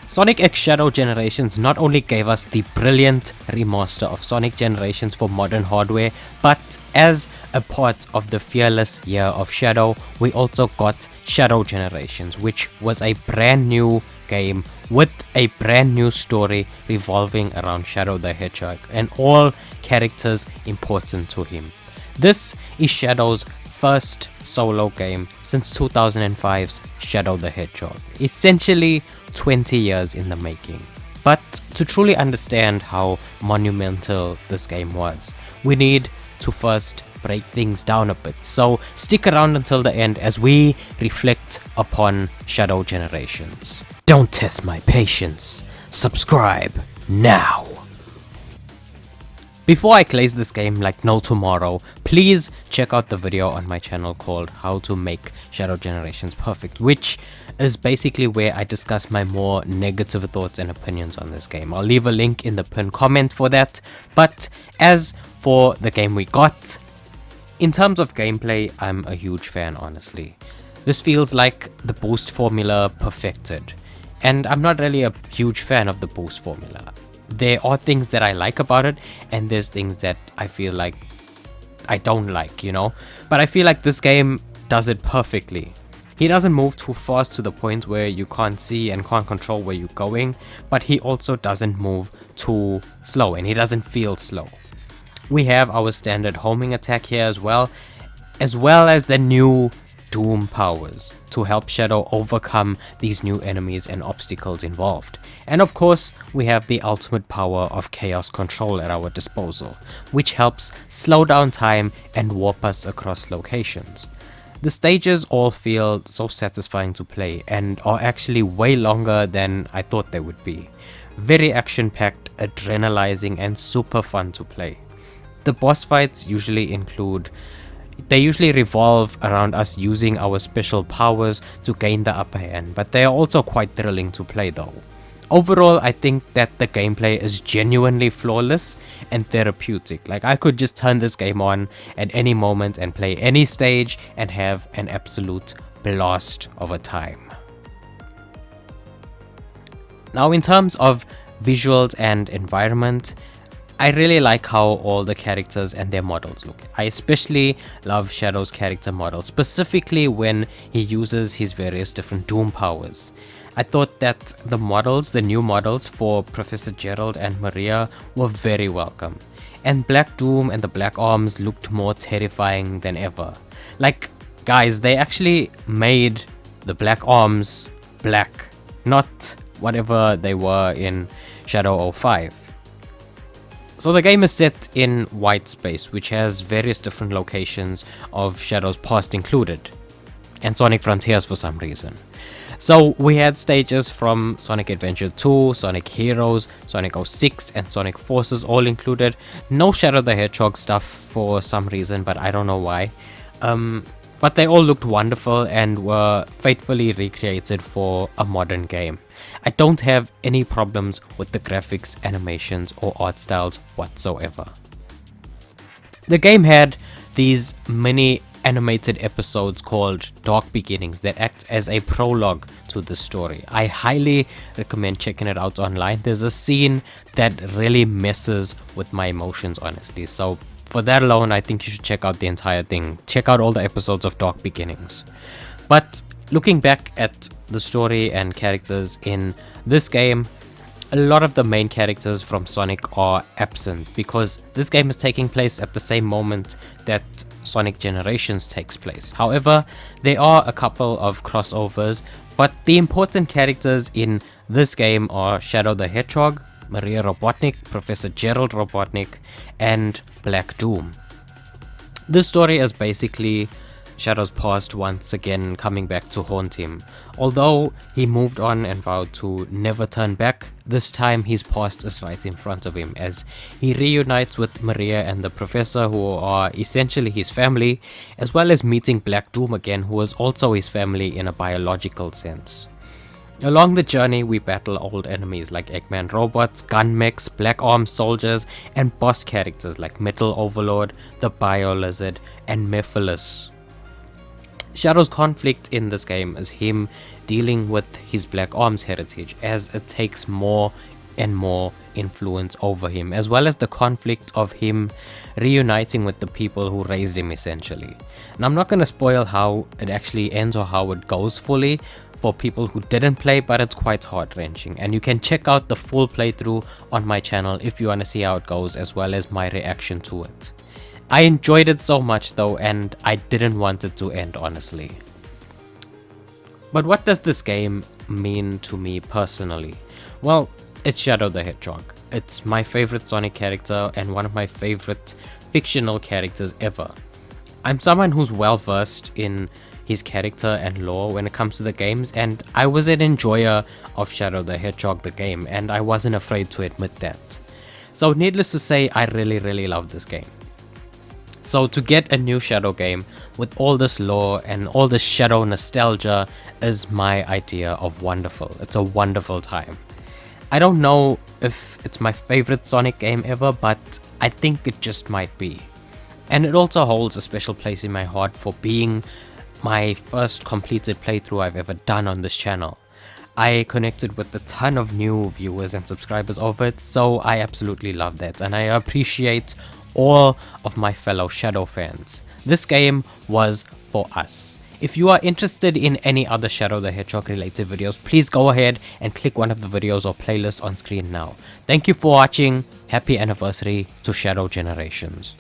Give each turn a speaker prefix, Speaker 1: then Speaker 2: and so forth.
Speaker 1: Sonic X Shadow Generations not only gave us the brilliant remaster of Sonic Generations for modern hardware, but as a part of the fearless year of Shadow, we also got Shadow Generations, which was a brand new game with a brand new story revolving around Shadow the Hedgehog and all characters important to him. This is Shadow's first solo game since 2005's Shadow the Hedgehog, essentially 20 years in the making. But to truly understand how monumental this game was, we need to first break things down a bit, so stick around until the end as we reflect upon Shadow Generations. Don't test my patience, subscribe now! Before I close this game like no tomorrow, please check out the video on my channel called How to Make Shadow Generations Perfect, which is basically where I discuss my more negative thoughts and opinions on this game. I'll leave a link in the pinned comment for that. But as for the game we got, in terms of gameplay, I'm a huge fan, honestly. This feels like the boost formula perfected, and I'm not really a huge fan of the boost formula. There are things that I like about it, and there's things that I feel like I don't like, but I feel like this game does it perfectly. He doesn't move too fast to the point where you can't see and can't control where you're going, but he also doesn't move too slow, and he doesn't feel slow. We have our standard homing attack here as well as the new Doom powers to help Shadow overcome these new enemies and obstacles involved. And of course, we have the ultimate power of chaos control at our disposal, which helps slow down time and warp us across locations. The stages all feel so satisfying to play and are actually way longer than I thought they would be. Very action-packed, adrenalizing, and super fun to play. The boss fights usually revolve around us using our special powers to gain the upper hand, but they are also quite thrilling to play though. Overall, I think that the gameplay is genuinely flawless and therapeutic. Like, I could just turn this game on at any moment and play any stage and have an absolute blast of a time. Now, in terms of visuals and environment, I really like how all the characters and their models look. I especially love Shadow's character model, specifically when he uses his various different Doom powers. I thought that the new models for Professor Gerald and Maria were very welcome. And Black Doom and the Black Arms looked more terrifying than ever. Like, guys, they actually made the Black Arms black, not whatever they were in Shadow 05. So the game is set in white space, which has various different locations of Shadow's past included, and Sonic Frontiers for some reason. So we had stages from Sonic Adventure 2, Sonic Heroes, Sonic 06, and Sonic Forces all included. No Shadow the Hedgehog stuff for some reason, but I don't know why. But they all looked wonderful and were faithfully recreated for a modern game. I don't have any problems with the graphics, animations, or art styles whatsoever. The game had these mini animated episodes called Dark Beginnings that act as a prologue to the story. I highly recommend checking it out online. There's a scene that really messes with my emotions, honestly. So for that alone, I think you should check out the entire thing. Check out all the episodes of Dark Beginnings. But looking back at the story and characters in this game, a lot of the main characters from Sonic are absent because this game is taking place at the same moment that Sonic Generations takes place. However, there are a couple of crossovers, but the important characters in this game are Shadow the Hedgehog, Maria Robotnik, Professor Gerald Robotnik, and Black Doom. This story is basically Shadow's past once again coming back to haunt him. Although he moved on and vowed to never turn back, this time his past is right in front of him as he reunites with Maria and the Professor, who are essentially his family, as well as meeting Black Doom again, who is also his family in a biological sense. Along the journey, we battle old enemies like Eggman robots, gun mechs, Black Arms soldiers, and boss characters like Metal Overlord, the Bio Lizard, and Mephiles. Shadow's conflict in this game is him dealing with his Black Arms heritage, as it takes more and more influence over him, as well as the conflict of him reuniting with the people who raised him, essentially. And I'm not going to spoil how it actually ends or how it goes fully for people who didn't play, but it's quite heart-wrenching, and you can check out the full playthrough on my channel if you want to see how it goes, as well as my reaction to it. I enjoyed it so much though, and I didn't want it to end, honestly. But what does this game mean to me personally? Well, it's Shadow the Hedgehog. It's my favorite Sonic character and one of my favorite fictional characters ever. I'm someone who's well versed in his character and lore when it comes to the games, and I was an enjoyer of Shadow the Hedgehog the game, and I wasn't afraid to admit that. So needless to say, I really love this game. So to get a new Shadow game with all this lore and all this Shadow nostalgia is my idea of wonderful. It's a wonderful time. I don't know if it's my favorite Sonic game ever, but I think it just might be. And it also holds a special place in my heart for being my first completed playthrough I've ever done on this channel. I connected with a ton of new viewers and subscribers over it, so I absolutely love that, and I appreciate all of my fellow Shadow fans. This game was for us. If you are interested in any other Shadow the Hedgehog related videos, please go ahead and click one of the videos or playlists on screen now. Thank you for watching. Happy anniversary to Shadow Generations.